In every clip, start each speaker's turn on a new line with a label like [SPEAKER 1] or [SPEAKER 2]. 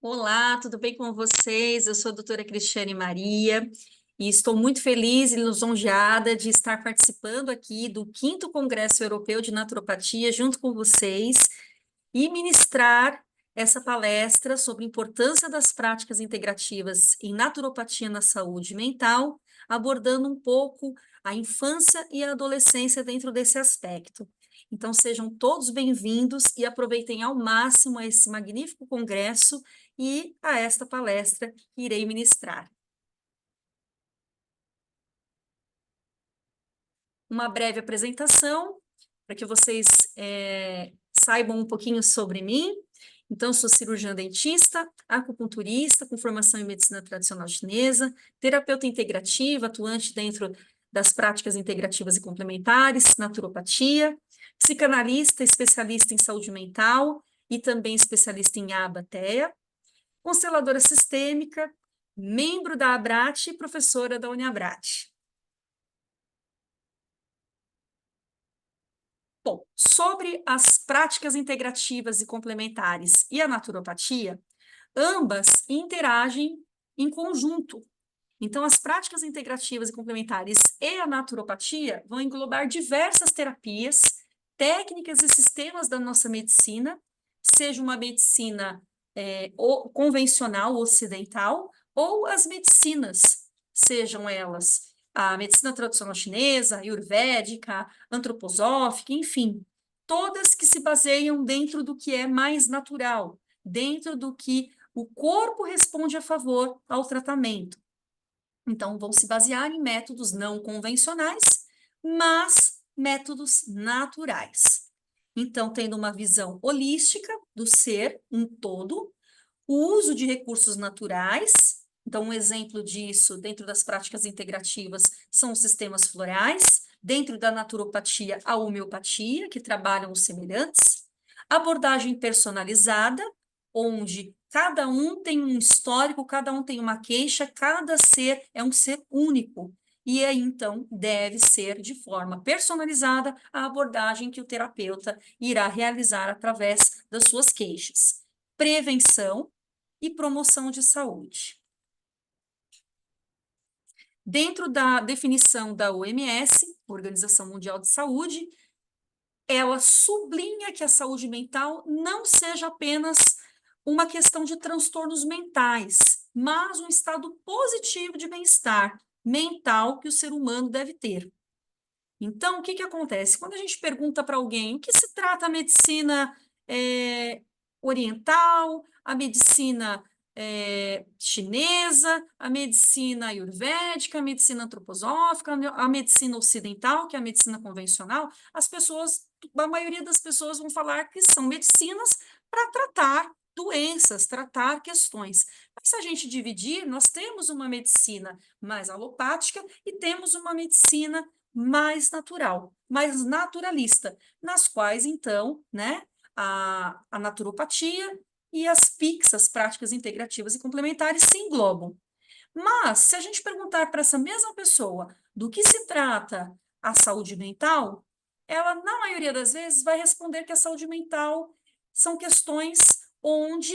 [SPEAKER 1] Olá, tudo bem com vocês? Eu sou a doutora Cristiane Maria e estou muito feliz e lisonjeada de estar participando aqui do 5º Congresso Europeu de Naturopatia junto com vocês e ministrar essa palestra sobre a importância das práticas integrativas em naturopatia na saúde mental, abordando um pouco a infância e a adolescência dentro desse aspecto. Então, sejam todos bem-vindos e aproveitem ao máximo esse magnífico congresso e a esta palestra que irei ministrar. Uma breve apresentação, para que vocês saibam um pouquinho sobre mim. Então, sou cirurgiã dentista, acupunturista, com formação em medicina tradicional chinesa, terapeuta integrativa, atuante dentro das práticas integrativas e complementares, naturopatia, psicanalista, especialista em saúde mental e também especialista em ABA-TEA, consteladora sistêmica, membro da ABRAT e professora da Uniabrat. Bom, sobre as práticas integrativas e complementares e a naturopatia, ambas interagem em conjunto. Então, as práticas integrativas e complementares e a naturopatia vão englobar diversas terapias, técnicas e sistemas da nossa medicina, seja uma medicina convencional, ocidental, ou as medicinas, sejam elas a medicina tradicional chinesa, ayurvédica, antroposófica, enfim, todas que se baseiam dentro do que é mais natural, dentro do que o corpo responde a favor ao tratamento. Então, vão se basear em métodos não convencionais, mas métodos naturais. Então, tendo uma visão holística do ser, um todo, o uso de recursos naturais. Então, um exemplo disso, dentro das práticas integrativas, são os sistemas florais, dentro da naturopatia, a homeopatia, que trabalham os semelhantes, abordagem personalizada, onde cada um tem um histórico, cada um tem uma queixa, cada ser é um ser único. E aí, então, deve ser de forma personalizada a abordagem que o terapeuta irá realizar através das suas queixas. Prevenção e promoção de saúde. Dentro da definição da OMS, Organização Mundial de Saúde, ela sublinha que a saúde mental não seja apenas uma questão de transtornos mentais, mas um estado positivo de bem-estar mental que o ser humano deve ter. Então, o que acontece? Quando a gente pergunta para alguém o que se trata a medicina oriental, a medicina chinesa, a medicina ayurvédica, a medicina antroposófica, a medicina ocidental, que é a medicina convencional, a maioria das pessoas vão falar que são medicinas para tratar doenças, tratar questões. Mas se a gente dividir, nós temos uma medicina mais alopática e temos uma medicina mais natural, mais naturalista, nas quais, então, né, a naturopatia e as PICs, as práticas integrativas e complementares, se englobam. Mas, se a gente perguntar para essa mesma pessoa do que se trata a saúde mental, ela, na maioria das vezes, vai responder que a saúde mental são questões onde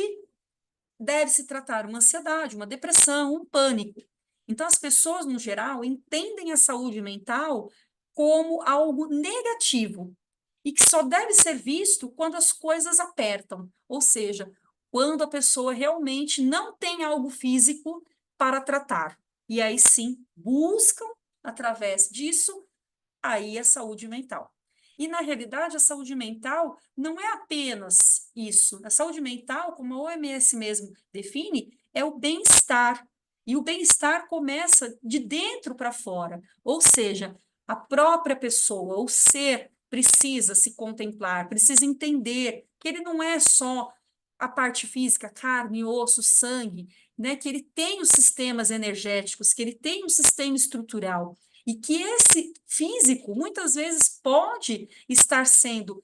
[SPEAKER 1] deve-se tratar uma ansiedade, uma depressão, um pânico. Então, as pessoas, no geral, entendem a saúde mental como algo negativo e que só deve ser visto quando as coisas apertam, ou seja, quando a pessoa realmente não tem algo físico para tratar. E aí sim, buscam, através disso, aí a saúde mental. E, na realidade, a saúde mental não é apenas isso. A saúde mental, como a OMS mesmo define, é o bem-estar. E o bem-estar começa de dentro para fora. Ou seja, a própria pessoa, o ser, precisa se contemplar, precisa entender que ele não é só a parte física, carne, osso, sangue, né? Que ele tem os sistemas energéticos, que ele tem um sistema estrutural. E que esse físico, muitas vezes, pode estar sendo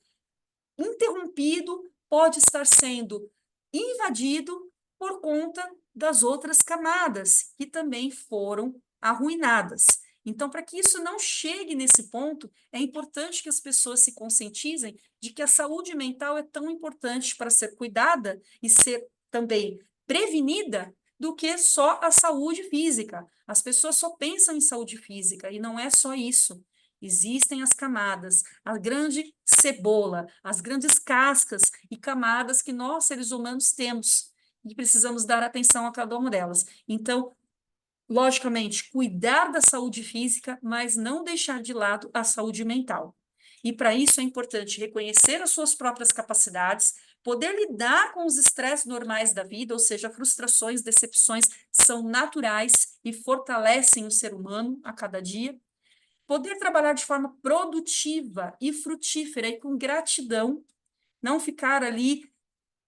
[SPEAKER 1] interrompido, pode estar sendo invadido por conta das outras camadas, que também foram arruinadas. Então, para que isso não chegue nesse ponto, é importante que as pessoas se conscientizem de que a saúde mental é tão importante para ser cuidada e ser também prevenida do que só a saúde física. As pessoas só pensam em saúde física e não é só isso. Existem as camadas, a grande cebola, as grandes cascas e camadas que nós, seres humanos, temos e precisamos dar atenção a cada uma delas. Então, logicamente, cuidar da saúde física, mas não deixar de lado a saúde mental. E para isso é importante reconhecer as suas próprias capacidades, poder lidar com os estresses normais da vida, ou seja, frustrações, decepções são naturais e fortalecem o ser humano a cada dia. Poder trabalhar de forma produtiva e frutífera e com gratidão, não ficar ali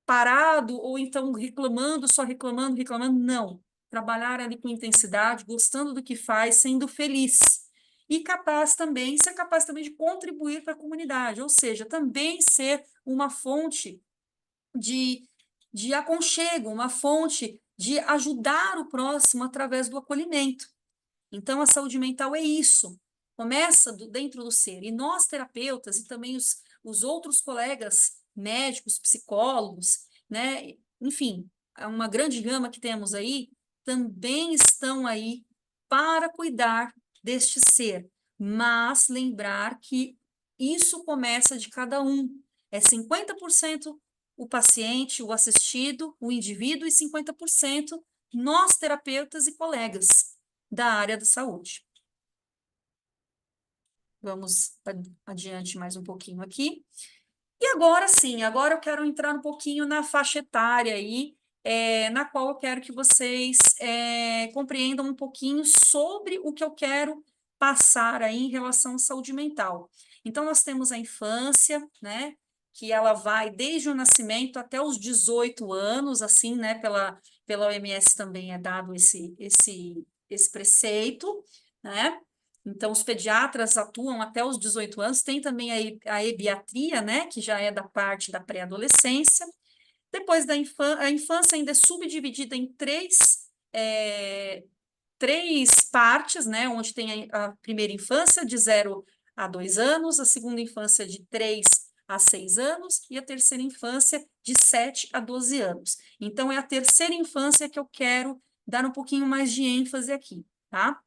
[SPEAKER 1] parado ou então reclamando, só reclamando, reclamando, não. Trabalhar ali com intensidade, gostando do que faz, sendo feliz. E capaz também, ser capaz também de contribuir para a comunidade, ou seja, também ser uma fonte de, de aconchego, uma fonte de ajudar o próximo através do acolhimento. Então, a saúde mental é isso, começa dentro do ser. E nós, terapeutas, e também os outros colegas médicos, psicólogos, né, enfim, é uma grande gama que temos aí, também estão aí para cuidar deste ser, mas lembrar que isso começa de cada um. É 50% o paciente, o assistido, o indivíduo, e 50% nós, terapeutas e colegas da área da saúde. Vamos adiante mais um pouquinho aqui. E agora sim, agora eu quero entrar um pouquinho na faixa etária aí, na qual eu quero que vocês compreendam um pouquinho sobre o que eu quero passar aí em relação à saúde mental. Então, nós temos a infância, né, que ela vai desde o nascimento até os 18 anos, assim, né, pela OMS também é dado esse preceito, né? Então, os pediatras atuam até os 18 anos, tem também a ebiatria, né, que já é da parte da pré-adolescência. Depois da a infância ainda é subdividida em três partes, né, onde tem a primeira infância, de 0 a 2 anos, a segunda infância, de 3 a 6 anos, e a terceira infância, de 7 a 12 anos. Então, é a terceira infância que eu quero dar um pouquinho mais de ênfase aqui, tá?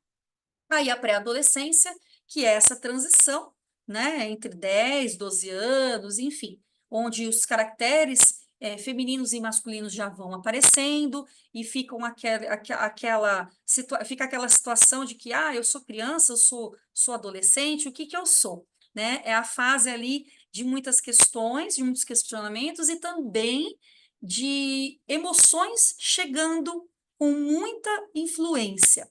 [SPEAKER 1] Aí a pré-adolescência, que é essa transição, né, entre 10, 12 anos, enfim, onde os caracteres femininos e masculinos já vão aparecendo e ficam fica aquela situação de que, eu sou criança, eu sou adolescente, o que que eu sou? Né? É a fase ali de muitas questões, de muitos questionamentos e também de emoções chegando com muita influência.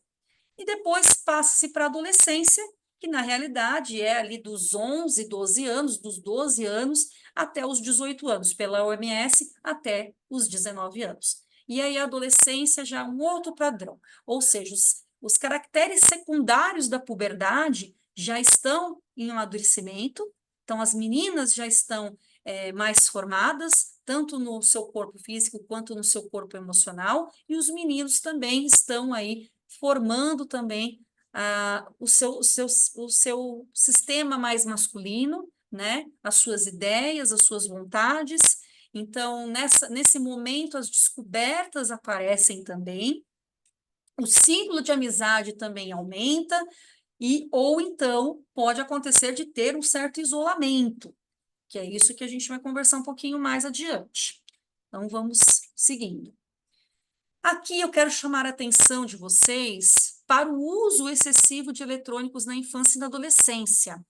[SPEAKER 1] E depois passa-se para a adolescência, que na realidade é ali dos 11, 12 anos, dos 12 anos até os 18 anos, pela OMS até os 19 anos. E aí a adolescência já é um outro padrão, ou seja, os caracteres secundários da puberdade já estão em amadurecimento, então as meninas já estão mais formadas, tanto no seu corpo físico quanto no seu corpo emocional, e os meninos também estão aí formando também o seu sistema mais masculino, né? As suas ideias, as suas vontades. Então, nesse momento, as descobertas aparecem também, o ciclo de amizade também aumenta, ou então pode acontecer de ter um certo isolamento, que é isso que a gente vai conversar um pouquinho mais adiante. Então, vamos seguindo. Aqui eu quero chamar a atenção de vocês para o uso excessivo de eletrônicos na infância e na adolescência.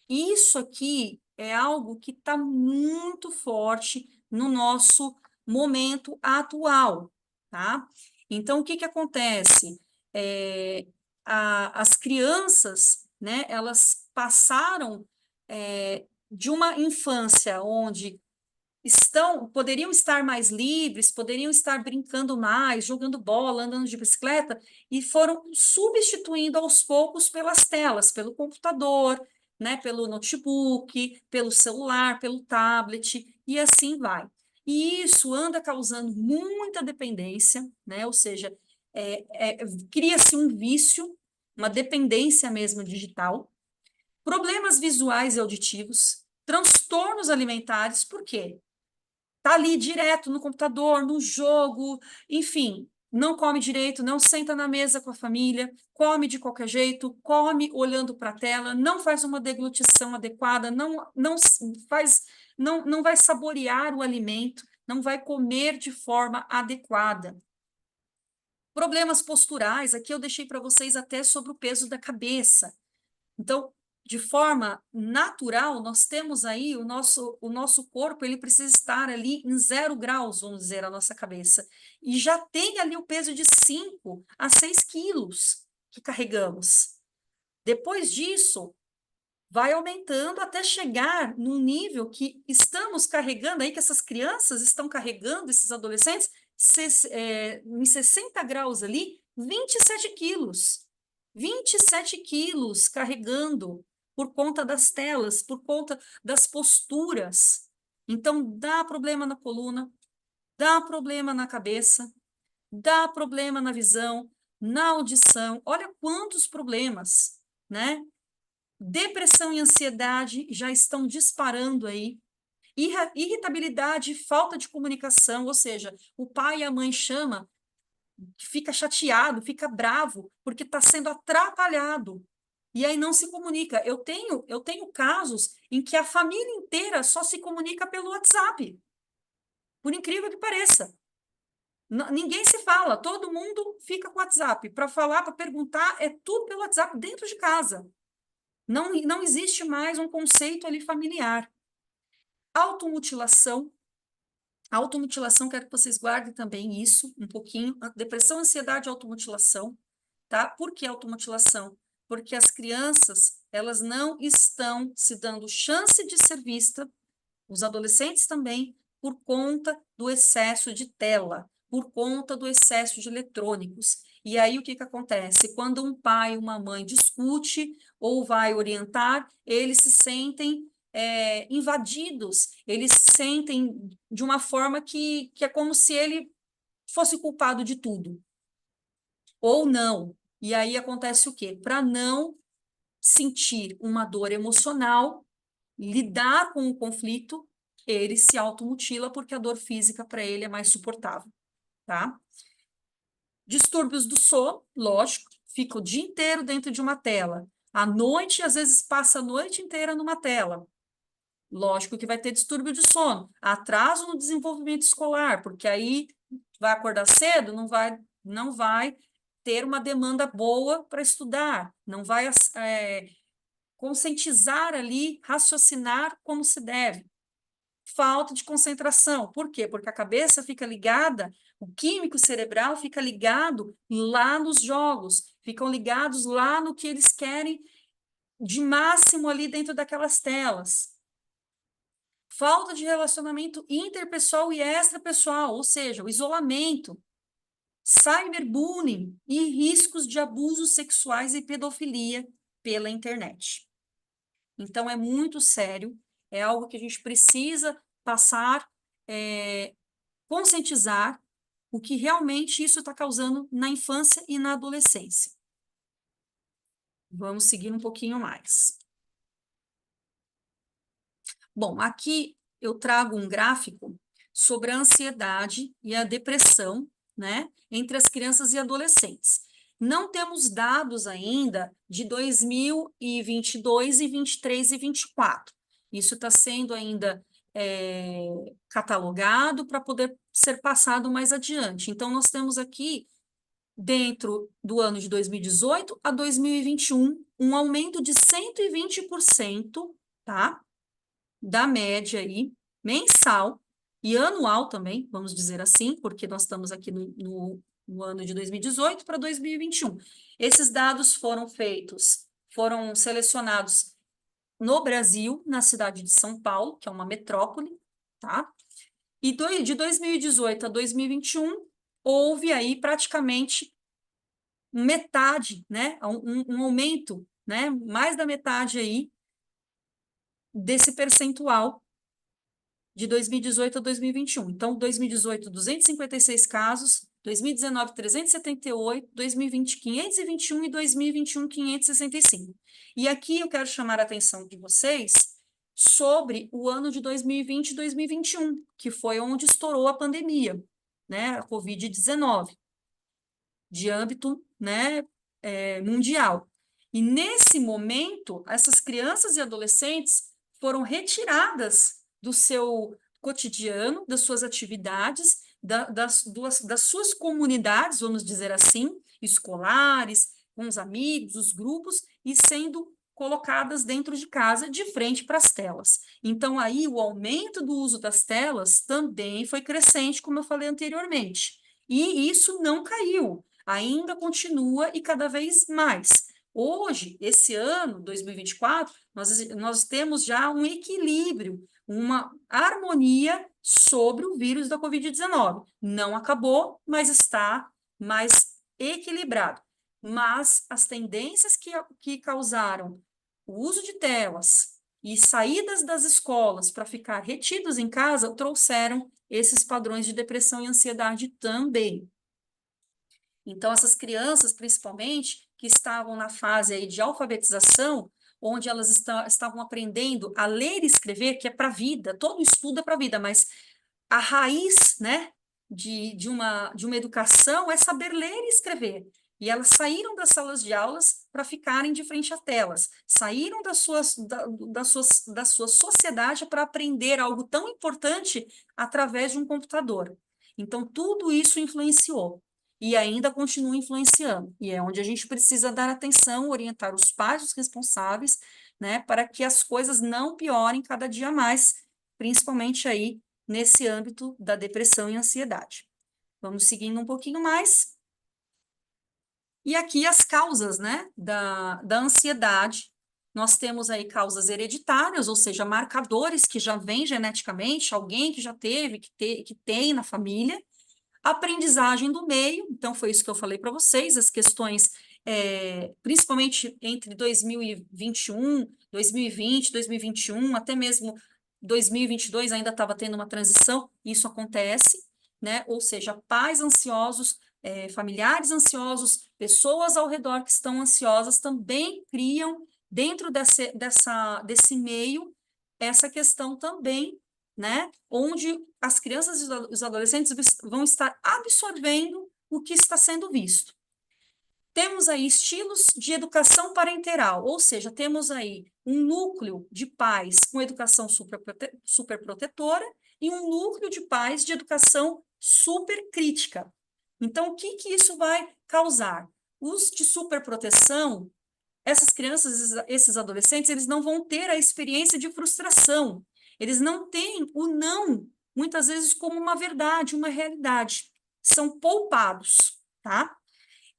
[SPEAKER 1] Isso aqui é algo que está muito forte no nosso momento atual, tá? Então, o que que acontece? As crianças, né, elas passaram de uma infância onde poderiam estar mais livres, poderiam estar brincando mais, jogando bola, andando de bicicleta, e foram substituindo aos poucos pelas telas, pelo computador, né, pelo notebook, pelo celular, pelo tablet, e assim vai. E isso anda causando muita dependência, né, ou seja, cria-se um vício, uma dependência mesmo digital, problemas visuais e auditivos, transtornos alimentares, por quê? tá ali direto no computador, no jogo, enfim, não come direito, não senta na mesa com a família, come de qualquer jeito, come olhando para a tela, não faz uma deglutição adequada, não vai saborear o alimento, não vai comer de forma adequada. Problemas posturais, aqui eu deixei para vocês até sobre o peso da cabeça. Então, de forma natural, nós temos aí o nosso corpo, ele precisa estar ali em 0 graus, vamos dizer, a nossa cabeça. E já tem ali o peso de 5 a 6 quilos que carregamos. Depois disso, vai aumentando até chegar num nível que estamos carregando aí, que essas crianças estão carregando, esses adolescentes, em 60 graus ali, 27 quilos. 27 quilos carregando por conta das telas, por conta das posturas. Então, dá problema na coluna, dá problema na cabeça, dá problema na visão, na audição. Olha quantos problemas, né? Depressão e ansiedade já estão disparando aí. Irritabilidade, falta de comunicação, ou seja, o pai e a mãe chama, fica chateado, fica bravo, porque está sendo atrapalhado. E aí não se comunica. Eu tenho casos em que a família inteira só se comunica pelo WhatsApp. Por incrível que pareça. Ninguém se fala, todo mundo fica com o WhatsApp. Para falar, para perguntar, é tudo pelo WhatsApp dentro de casa. Não existe mais um conceito ali familiar. Automutilação. Automutilação, quero que vocês guardem também isso um pouquinho. Depressão, ansiedade, automutilação. Tá? Por que automutilação? Porque as crianças, elas não estão se dando chance de ser vista, os adolescentes também, por conta do excesso de tela, por conta do excesso de eletrônicos. E aí o que acontece? Quando um pai e uma mãe discute ou vai orientar, eles se sentem invadidos, eles se sentem de uma forma que é como se ele fosse culpado de tudo. Ou não. E aí acontece o quê? Para não sentir uma dor emocional, lidar com o conflito, ele se automutila porque a dor física para ele é mais suportável, tá? Distúrbios do sono, lógico, fica o dia inteiro dentro de uma tela. À noite, às vezes, passa a noite inteira numa tela. Lógico que vai ter distúrbio de sono. Atraso no desenvolvimento escolar, porque aí vai acordar cedo, não vai ter uma demanda boa para estudar, não vai conscientizar ali, raciocinar como se deve. Falta de concentração. Por quê? Porque a cabeça fica ligada, o químico cerebral fica ligado lá nos jogos, ficam ligados lá no que eles querem de máximo ali dentro daquelas telas. Falta de relacionamento interpessoal e extrapessoal, ou seja, o isolamento, cyberbullying e riscos de abusos sexuais e pedofilia pela internet. Então, é muito sério, é algo que a gente precisa passar, conscientizar o que realmente isso está causando na infância e na adolescência. Vamos seguir um pouquinho mais. Bom, aqui eu trago um gráfico sobre a ansiedade e a depressão, né, entre as crianças e adolescentes. Não temos dados ainda de 2022 e 23 e 24. Isso está sendo ainda catalogado para poder ser passado mais adiante. Então, nós temos aqui, dentro do ano de 2018 a 2021, um aumento de 120%, tá? Da média aí, mensal e anual também, vamos dizer assim, porque nós estamos aqui no ano de 2018 para 2021. Esses dados foram selecionados no Brasil, na cidade de São Paulo, que é uma metrópole, tá? E de 2018 a 2021, houve aí praticamente metade, né? Um aumento, né? Mais da metade aí desse percentual de 2018 a 2021. Então, 2018, 256 casos, 2019, 378, 2020, 521 e 2021, 565. E aqui eu quero chamar a atenção de vocês sobre o ano de 2020 e 2021, que foi onde estourou a pandemia, né, a Covid-19, de âmbito, né, mundial. E nesse momento, essas crianças e adolescentes foram retiradas do seu cotidiano, das suas atividades, das suas comunidades, vamos dizer assim, escolares, com os amigos, os grupos, e sendo colocadas dentro de casa, de frente para as telas. Então, aí, o aumento do uso das telas também foi crescente, como eu falei anteriormente. E isso não caiu, ainda continua e cada vez mais. Hoje, esse ano, 2024, nós temos já um equilíbrio, uma harmonia sobre o vírus da Covid-19. Não acabou, mas está mais equilibrado. Mas as tendências que causaram o uso de telas e saídas das escolas para ficar retidos em casa trouxeram esses padrões de depressão e ansiedade também. Então, essas crianças, principalmente, que estavam na fase aí de alfabetização, onde elas estavam aprendendo a ler e escrever, que é para a vida, todo estudo é para a vida, mas a raiz, né, de uma educação é saber ler e escrever. E elas saíram das salas de aulas para ficarem de frente a telas, saíram da sua sociedade para aprender algo tão importante através de um computador. Então, tudo isso influenciou e ainda continua influenciando. E é onde a gente precisa dar atenção, orientar os pais, os responsáveis, né, para que as coisas não piorem cada dia mais, principalmente aí nesse âmbito da depressão e ansiedade. Vamos seguindo um pouquinho mais. E aqui as causas, né, da ansiedade. Nós temos aí causas hereditárias, ou seja, marcadores que já vêm geneticamente, alguém que já teve, que tem na família. Aprendizagem do meio, então foi isso que eu falei para vocês, as questões, principalmente entre 2021, 2020, 2021, até mesmo 2022 ainda estava tendo uma transição, isso acontece, né? Ou seja, pais ansiosos, familiares ansiosos, pessoas ao redor que estão ansiosas também criam dentro desse meio essa questão também, né? Onde as crianças e os adolescentes vão estar absorvendo o que está sendo visto. Temos aí estilos de educação parenteral, ou seja, temos aí um núcleo de pais com educação superprotetora e um núcleo de pais de educação supercrítica. Então, o que isso vai causar? Os de superproteção, essas crianças, esses adolescentes, eles não vão ter a experiência de frustração. Eles não têm o não, muitas vezes, como uma verdade, uma realidade. São poupados, tá?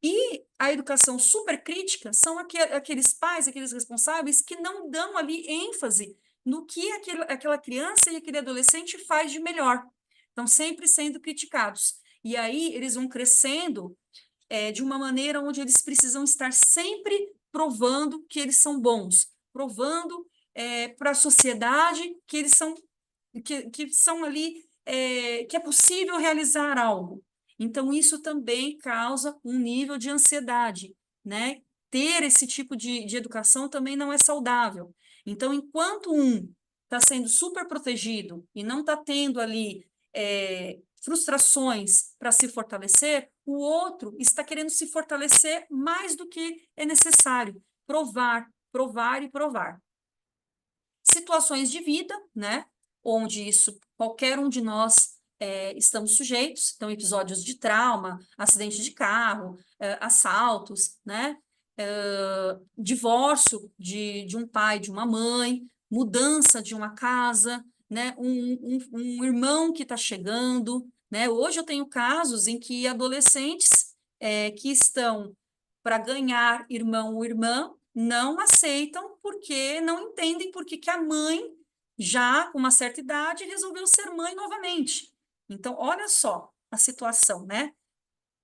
[SPEAKER 1] E a educação supercrítica são aqueles pais, aqueles responsáveis que não dão ali ênfase no que aquela criança e aquele adolescente faz de melhor. Estão sempre sendo criticados. E aí eles vão crescendo de uma maneira onde eles precisam estar sempre provando que eles são bons, provando para a sociedade que eles são, que são ali, que é possível realizar algo. Então, isso também causa um nível de ansiedade, né? Ter esse tipo de educação também não é saudável. Então, enquanto um está sendo super protegido e não está tendo ali frustrações para se fortalecer, o outro está querendo se fortalecer mais do que é necessário. Provar, provar e provar. Situações de vida, né? Onde isso, qualquer um de nós estamos sujeitos, então episódios de trauma, acidente de carro, assaltos, né? Divórcio de um pai, de uma mãe, mudança de uma casa, né? Um irmão que está chegando, né? Hoje eu tenho casos em que adolescentes que estão para ganhar irmão ou irmã não aceitam porque não entendem porque que a mãe, já com uma certa idade, resolveu ser mãe novamente. Então, olha só a situação, né?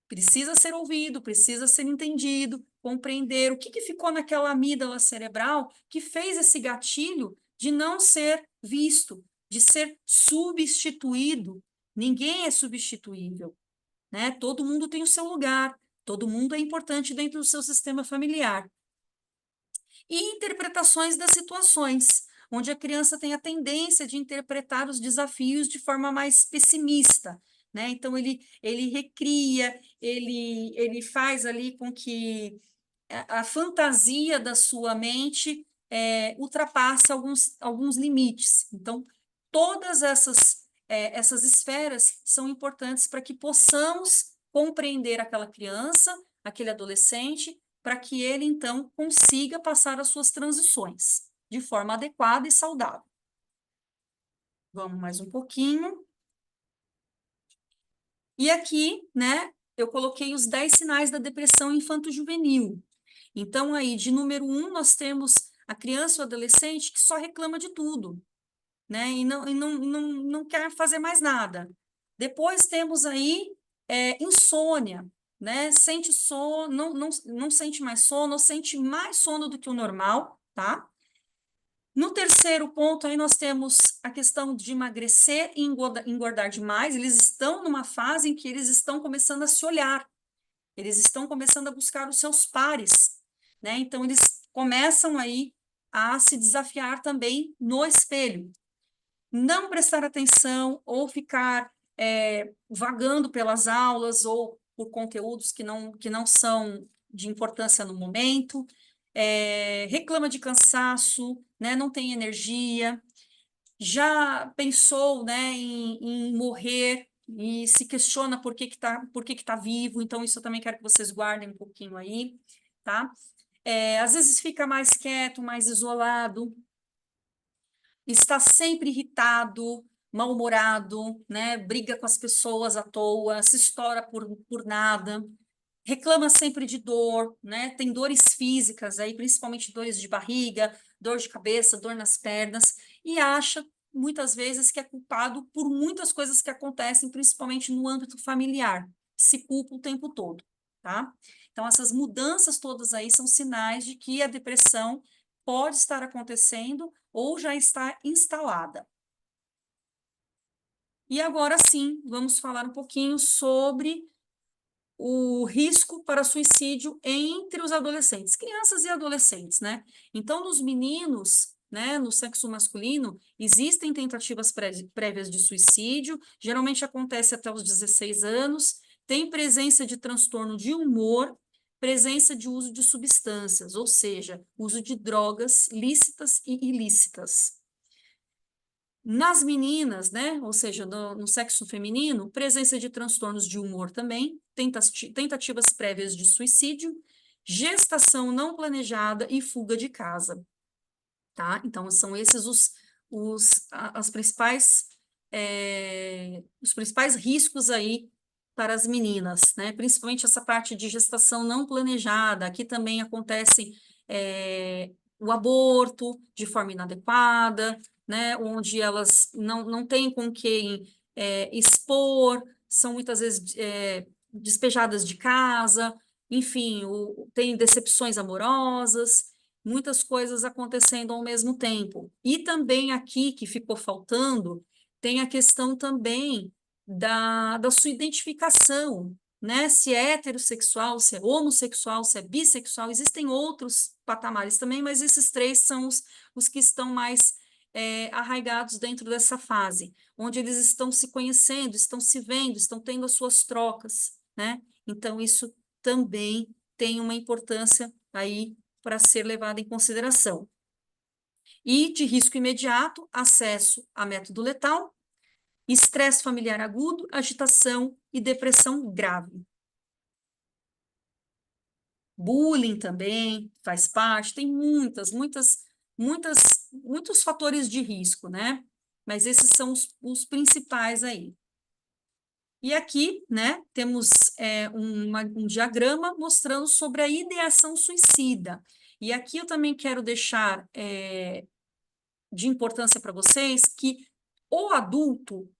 [SPEAKER 1] Precisa ser ouvido, precisa ser entendido, compreender o que ficou naquela amígdala cerebral que fez esse gatilho de não ser visto, de ser substituído. Ninguém é substituível, né? Todo mundo tem o seu lugar, todo mundo é importante dentro do seu sistema familiar. E interpretações das situações, onde a criança tem a tendência de interpretar os desafios de forma mais pessimista, né? Então, ele recria, ele faz ali com que a fantasia da sua mente ultrapasse alguns limites. Então, todas essas esferas são importantes para que possamos compreender aquela criança, aquele adolescente, para que ele, então, consiga passar as suas transições de forma adequada e saudável. Vamos mais um pouquinho. E aqui, né, eu coloquei os 10 sinais da depressão infanto-juvenil. Então, aí, de número 1, nós temos a criança ou adolescente que só reclama de tudo, né? E não quer fazer mais nada. Depois temos aí insônia, né? Sente sono, não sente mais sono, ou sente mais sono do que o normal, tá? No terceiro ponto, aí nós temos a questão de emagrecer e engordar demais. Eles estão numa fase em que eles estão começando a se olhar, eles estão começando a buscar os seus pares, né? Então, eles começam aí a se desafiar também no espelho. Não prestar atenção ou ficar vagando pelas aulas ou por conteúdos que não são de importância no momento, reclama de cansaço, né? Não tem energia, já pensou, né, em morrer e se questiona por que que tá vivo, então isso eu também quero que vocês guardem um pouquinho aí, tá? Às vezes fica mais quieto, mais isolado, está sempre irritado, mal-humorado, né? Briga com as pessoas à toa, se estoura por nada, reclama sempre de dor, né? Tem dores físicas aí, principalmente dores de barriga, dor de cabeça, dor nas pernas, e acha muitas vezes que é culpado por muitas coisas que acontecem, principalmente no âmbito familiar. Se culpa o tempo todo, tá? Então, essas mudanças todas aí são sinais de que a depressão pode estar acontecendo ou já está instalada. E agora sim, vamos falar um pouquinho sobre o risco para suicídio entre os adolescentes, crianças e adolescentes, né? Então, nos meninos, né, no sexo masculino, existem tentativas prévias de suicídio, geralmente acontece até os 16 anos, tem presença de transtorno de humor, presença de uso de substâncias, ou seja, uso de drogas lícitas e ilícitas. Nas meninas, né, ou seja, no sexo feminino, presença de transtornos de humor também, tentativas prévias de suicídio, gestação não planejada e fuga de casa, tá? Então, são esses os principais riscos aí para as meninas, né? Principalmente essa parte de gestação não planejada. Aqui também acontece o aborto de forma inadequada, né? Onde elas não têm com quem expor, são muitas vezes despejadas de casa, enfim, tem decepções amorosas, muitas coisas acontecendo ao mesmo tempo. E também aqui, que ficou faltando, tem a questão também da sua identificação, né? Se é heterossexual, se é homossexual, se é bissexual, existem outros patamares também, mas esses três são os que estão mais arraigados dentro dessa fase, onde eles estão se conhecendo, estão se vendo, estão tendo as suas trocas, né? Então, isso também tem uma importância aí para ser levado em consideração. E de risco imediato, acesso a método letal, estresse familiar agudo, agitação e depressão grave. Bullying também faz parte, tem muitos fatores de risco, né? Mas esses são os principais aí. E aqui, né, temos um diagrama mostrando sobre a ideação suicida. E aqui eu também quero deixar de importância para vocês que o adulto,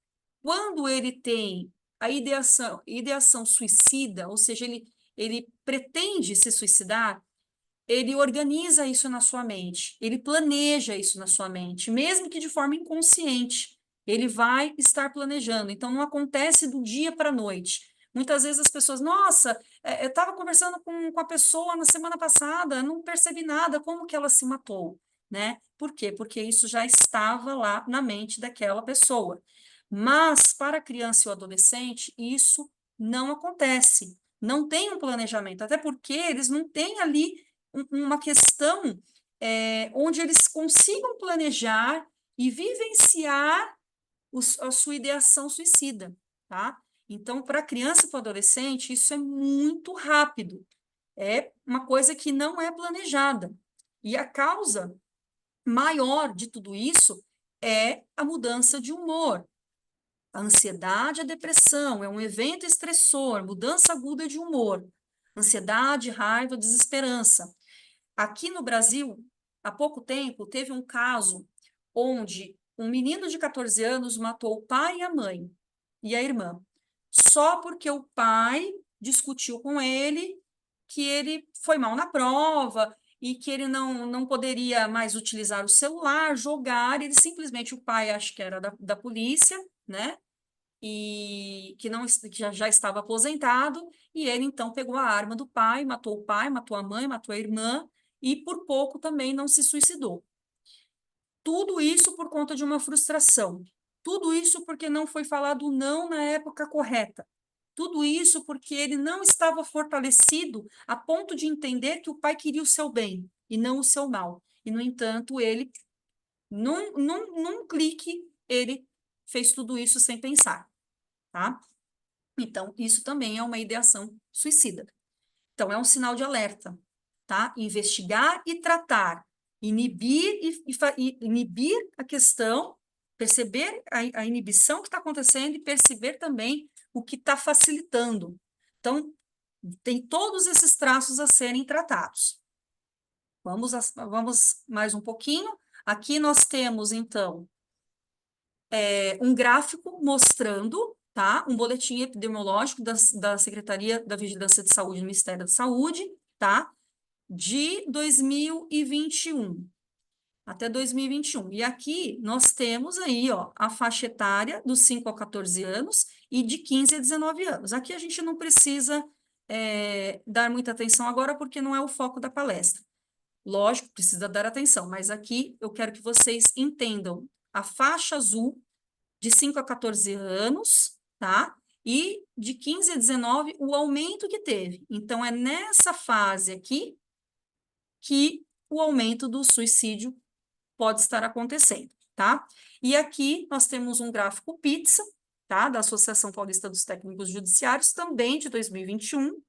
[SPEAKER 1] quando ele tem a ideação suicida, ou seja, ele pretende se suicidar, ele organiza isso na sua mente, ele planeja isso na sua mente, mesmo que de forma inconsciente. Ele vai estar planejando. Então, não acontece do dia para a noite. Muitas vezes as pessoas, nossa, eu estava conversando com a pessoa na semana passada, não percebi nada, como que ela se matou? né? Por quê? Porque isso já estava lá na mente daquela pessoa. Mas para a criança e o adolescente, isso não acontece. Não tem um planejamento, até porque eles não têm ali uma questão onde eles consigam planejar e vivenciar a sua ideação suicida, tá? Então, para a criança e para o adolescente, isso é muito rápido. É uma coisa que não é planejada. E a causa maior de tudo isso é a mudança de humor. A ansiedade, a depressão, é um evento estressor, mudança aguda de humor. Ansiedade, raiva, desesperança. Aqui no Brasil, há pouco tempo, teve um caso onde um menino de 14 anos matou o pai e a mãe e a irmã, só porque o pai discutiu com ele que ele foi mal na prova e que ele não poderia mais utilizar o celular, jogar, ele simplesmente, o pai, acho que era da polícia, né? E que não que já estava aposentado, e ele então pegou a arma do pai, matou a mãe, matou a irmã, e por pouco também não se suicidou. Tudo isso por conta de uma frustração. Tudo isso porque não foi falado não na época correta. Tudo isso porque ele não estava fortalecido a ponto de entender que o pai queria o seu bem e não o seu mal. E, no entanto, ele, num clique, ele fez tudo isso sem pensar, tá? Então, isso também é uma ideação suicida. Então, é um sinal de alerta, tá? Investigar e tratar, inibir e inibir a questão, perceber a inibição que está acontecendo e perceber também o que está facilitando. Então, tem todos esses traços a serem tratados. Vamos mais um pouquinho. Aqui nós temos, então, um gráfico mostrando, tá, um boletim epidemiológico da Secretaria da Vigilância de Saúde do Ministério da Saúde, tá, de 2021 até 2021. E aqui nós temos aí, ó, a faixa etária dos 5 a 14 anos e de 15 a 19 anos. Aqui a gente não precisa dar muita atenção agora, porque não é o foco da palestra. Lógico, precisa dar atenção, mas aqui eu quero que vocês entendam a faixa azul de 5 a 14 anos, tá? E de 15 a 19, o aumento que teve. Então, é nessa fase aqui que o aumento do suicídio pode estar acontecendo, tá? E aqui nós temos um gráfico pizza, tá? Da Associação Paulista dos Técnicos Judiciários, também de 2021.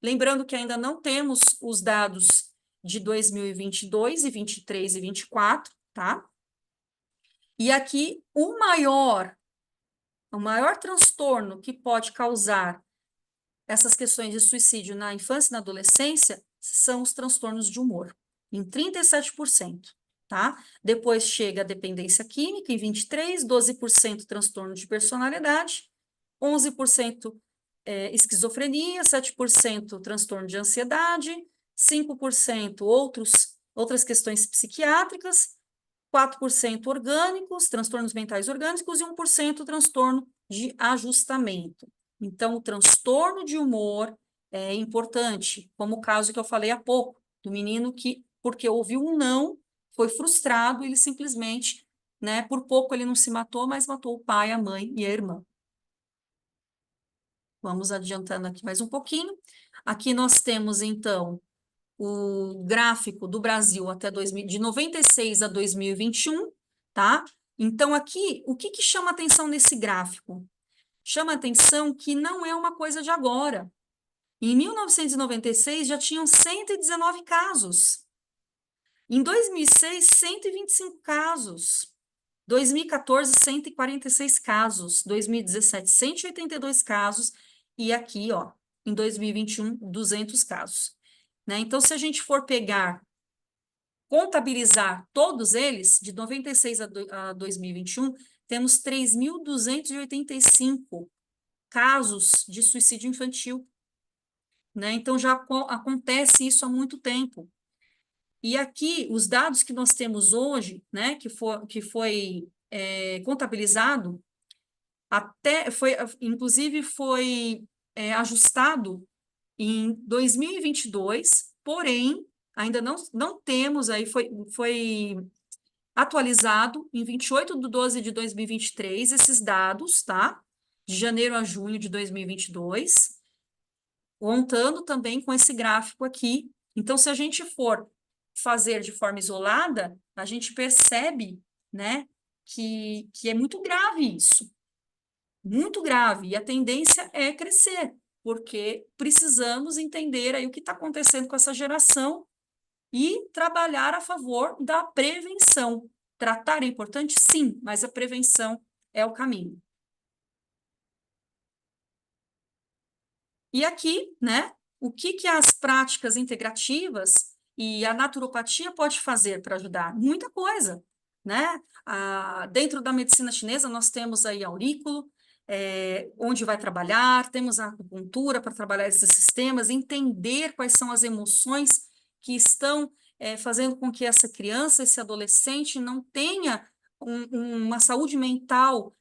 [SPEAKER 1] Lembrando que ainda não temos os dados de 2022 e 23 e 24, tá? E aqui o maior transtorno que pode causar essas questões de suicídio na infância e na adolescência são os transtornos de humor, em 37%, tá? Depois chega a dependência química, em 23%, 12% transtorno de personalidade, 11% esquizofrenia, 7% transtorno de ansiedade, 5% outras questões psiquiátricas, 4% orgânicos, transtornos mentais orgânicos, e 1% transtorno de ajustamento. Então, o transtorno de humor é importante, como o caso que eu falei há pouco, do menino que, porque ouviu um não, foi frustrado, ele simplesmente, né, por pouco ele não se matou, mas matou o pai, a mãe e a irmã. Vamos adiantando aqui mais um pouquinho. Aqui nós temos, então, o gráfico do Brasil até 2000, de 96 a 2021, tá? Então, aqui, o que chama atenção nesse gráfico? Chama atenção que não é uma coisa de agora. Em 1996, já tinham 119 casos. Em 2006, 125 casos. 2014, 146 casos. 2017, 182 casos. E aqui, ó, em 2021, 200 casos. Né? Então, se a gente for contabilizar todos eles, de 96 a 2021, temos 3.285 casos de suicídio infantil. Né? Então, já acontece isso há muito tempo. E aqui, os dados que nós temos hoje, né, que foi contabilizado, inclusive foi ajustado em 2022, porém, ainda não temos aí, foi atualizado em 28/12/2023 esses dados, tá? De janeiro a junho de 2022, contando também com esse gráfico aqui. Então, se a gente for fazer de forma isolada, a gente percebe, né, que é muito grave isso, muito grave, e a tendência é crescer, porque precisamos entender aí o que está acontecendo com essa geração e trabalhar a favor da prevenção. Tratar é importante? Sim, mas a prevenção é o caminho. E aqui, né, o que as práticas integrativas e a naturopatia pode fazer para ajudar? Muita coisa, né? Dentro da medicina chinesa, nós temos aí aurículo, onde vai trabalhar, temos a acupuntura para trabalhar esses sistemas, entender quais são as emoções que estão fazendo com que essa criança, esse adolescente, não tenha uma saúde mental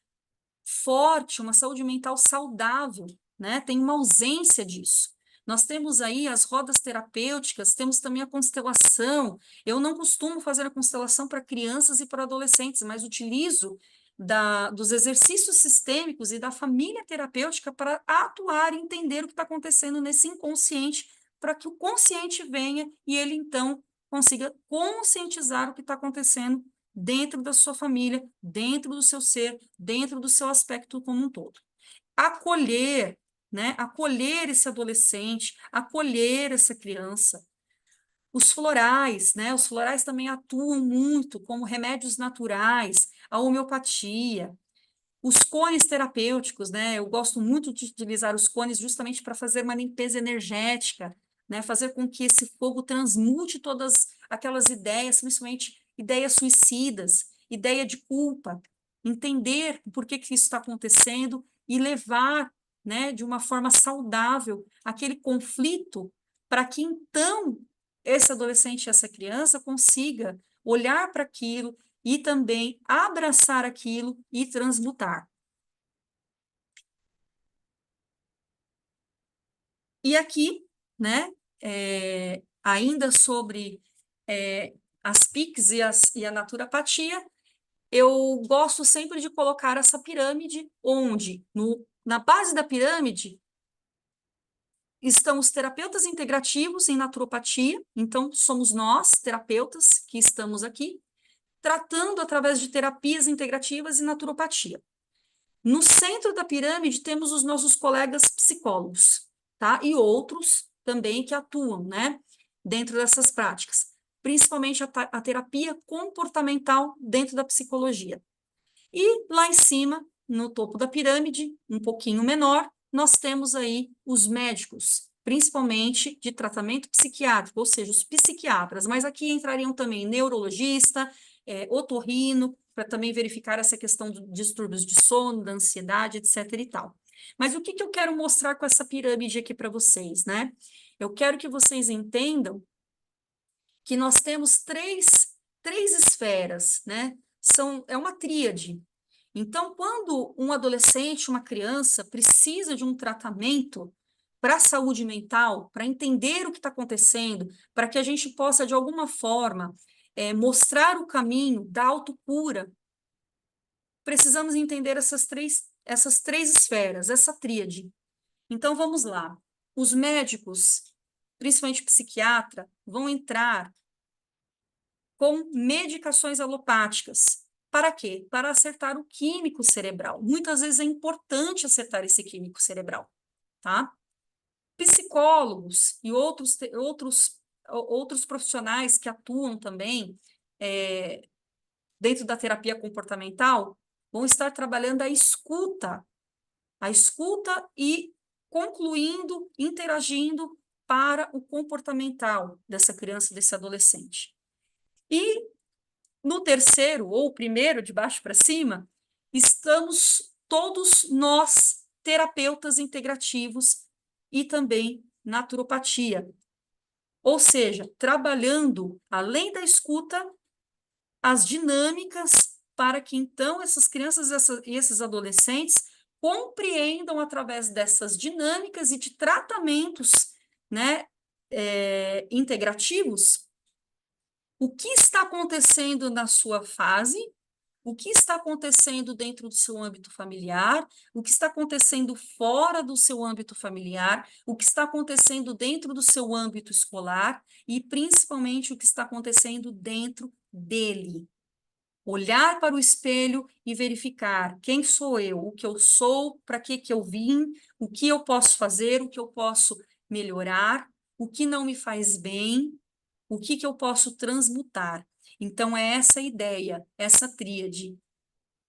[SPEAKER 1] forte, uma saúde mental saudável, né? Tem uma ausência disso. Nós temos aí as rodas terapêuticas, temos também a constelação. Eu não costumo fazer a constelação para crianças e para adolescentes, mas utilizo dos exercícios sistêmicos e da família terapêutica para atuar e entender o que está acontecendo nesse inconsciente, para que o consciente venha e ele, então, consiga conscientizar o que está acontecendo dentro da sua família, dentro do seu ser, dentro do seu aspecto como um todo. Acolher, né? Acolher esse adolescente, acolher essa criança. Os florais, né? Os florais também atuam muito como remédios naturais, a homeopatia, os cones terapêuticos, né? Eu gosto muito de utilizar os cones justamente para fazer uma limpeza energética, né? Fazer com que esse fogo transmute todas aquelas ideias, principalmente ideias suicidas, ideia de culpa, entender por que isso está acontecendo e levar, né, de uma forma saudável aquele conflito para que então esse adolescente, essa criança consiga olhar para aquilo e também abraçar aquilo e transmutar. E aqui, né, ainda sobre as PICs e a naturopatia, eu gosto sempre de colocar essa pirâmide, onde na base da pirâmide estão os terapeutas integrativos em naturopatia, então somos nós, terapeutas, que estamos aqui, tratando através de terapias integrativas e naturopatia. No centro da pirâmide temos os nossos colegas psicólogos, tá? E outros também que atuam, né? Dentro dessas práticas, principalmente a terapia comportamental dentro da psicologia. E lá em cima, no topo da pirâmide, um pouquinho menor, nós temos aí os médicos, principalmente de tratamento psiquiátrico, ou seja, os psiquiatras, mas aqui entrariam também neurologista, otorrino, para também verificar essa questão de distúrbios de sono, da ansiedade, etc. e tal. Mas o que eu quero mostrar com essa pirâmide aqui para vocês, né? Eu quero que vocês entendam que nós temos três esferas, né? É uma tríade. Então, quando um adolescente, uma criança, precisa de um tratamento para a saúde mental, para entender o que está acontecendo, para que a gente possa, de alguma forma, mostrar o caminho da autocura, precisamos entender essas três esferas, essa tríade. Então, vamos lá. Os médicos, principalmente psiquiatra, vão entrar com medicações alopáticas. Para quê? Para acertar o químico cerebral. Muitas vezes é importante acertar esse químico cerebral, tá? Psicólogos e outros profissionais que atuam também dentro da terapia comportamental vão estar trabalhando a escuta e concluindo, interagindo para o comportamental dessa criança, desse adolescente. E no terceiro, ou primeiro, de baixo para cima, estamos todos nós, terapeutas integrativos e também naturopatia. Ou seja, trabalhando, além da escuta, as dinâmicas para que, então, essas crianças e esses adolescentes compreendam, através dessas dinâmicas e de tratamentos, né, integrativos, o que está acontecendo na sua fase, o que está acontecendo dentro do seu âmbito familiar, o que está acontecendo fora do seu âmbito familiar, o que está acontecendo dentro do seu âmbito escolar e principalmente o que está acontecendo dentro dele. Olhar para o espelho e verificar quem sou eu, o que eu sou, para que eu vim, o que eu posso fazer, o que eu posso melhorar, o que não me faz bem, o que eu posso transmutar. Então, é essa ideia, essa tríade.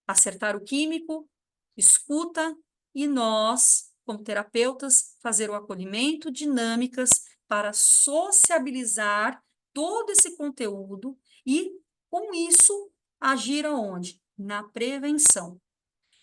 [SPEAKER 1] Acertar o químico, escuta, e nós, como terapeutas, fazer o acolhimento, dinâmicas para sociabilizar todo esse conteúdo e, com isso, agir aonde? Na prevenção,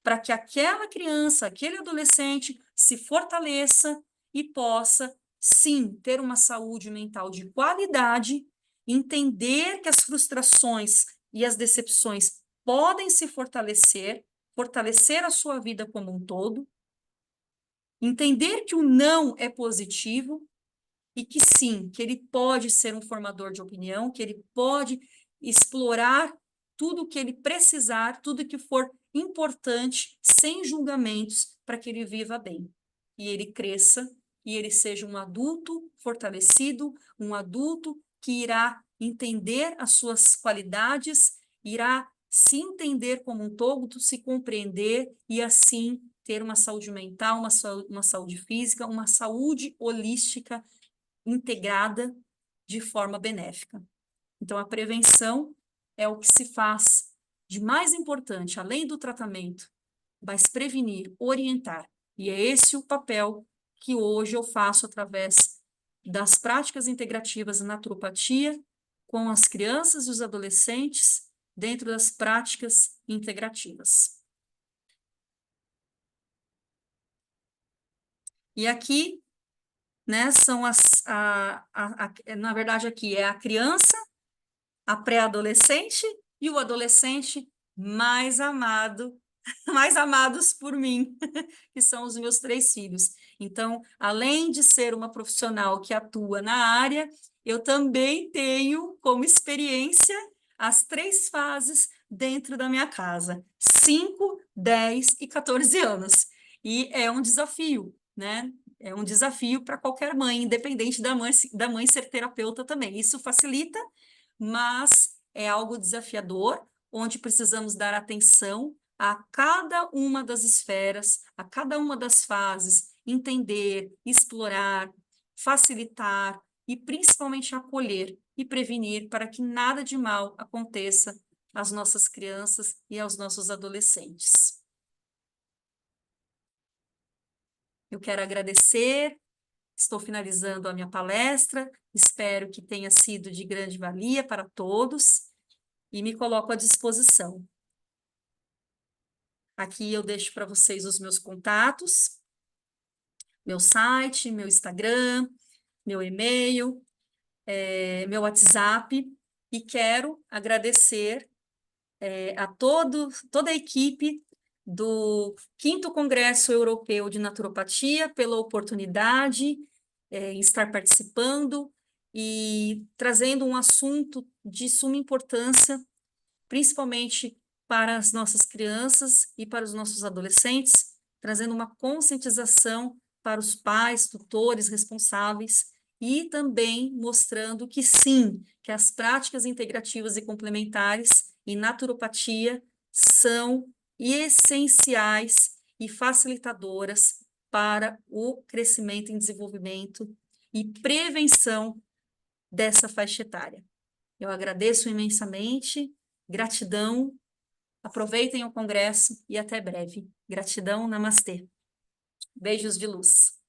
[SPEAKER 1] para que aquela criança, aquele adolescente se fortaleça e possa, sim, ter uma saúde mental de qualidade, entender que as frustrações e as decepções podem se fortalecer, fortalecer a sua vida como um todo, entender que o não é positivo e que sim, que ele pode ser um formador de opinião, que ele pode explorar tudo o que ele precisar, tudo que for importante, sem julgamentos, para que ele viva bem. E ele cresça, e ele seja um adulto fortalecido, um adulto que irá entender as suas qualidades, irá se entender como um todo, se compreender e assim ter uma saúde mental, uma saúde física, uma saúde holística integrada de forma benéfica. Então, a prevenção é o que se faz de mais importante, além do tratamento, mas prevenir, orientar. E é esse o papel que hoje eu faço através das práticas integrativas em naturopatia com as crianças e os adolescentes dentro das práticas integrativas. E aqui, né, são na verdade aqui é a criança, a pré-adolescente e o adolescente mais amado, mais amados por mim, que são os meus 3 filhos. Então, além de ser uma profissional que atua na área, eu também tenho como experiência as 3 fases dentro da minha casa: 5, 10 e 14 anos. E é um desafio, né? É um desafio para qualquer mãe, independente da mãe ser terapeuta também. Isso facilita, mas é algo desafiador, onde precisamos dar atenção a cada uma das esferas, a cada uma das fases, entender, explorar, facilitar e principalmente acolher e prevenir para que nada de mal aconteça às nossas crianças e aos nossos adolescentes. Eu quero agradecer. Estou finalizando a minha palestra, espero que tenha sido de grande valia para todos e me coloco à disposição. Aqui eu deixo para vocês os meus contatos, meu site, meu Instagram, meu e-mail, meu WhatsApp, e quero agradecer a toda a equipe do 5º Congresso Europeu de Naturopatia pela oportunidade em estar participando e trazendo um assunto de suma importância, principalmente para as nossas crianças e para os nossos adolescentes, trazendo uma conscientização para os pais, tutores, responsáveis, e também mostrando que sim, que as práticas integrativas e complementares e naturopatia são essenciais e facilitadoras para o crescimento e desenvolvimento e prevenção dessa faixa etária. Eu agradeço imensamente, gratidão, aproveitem o congresso e até breve. Gratidão, namastê. Beijos de luz.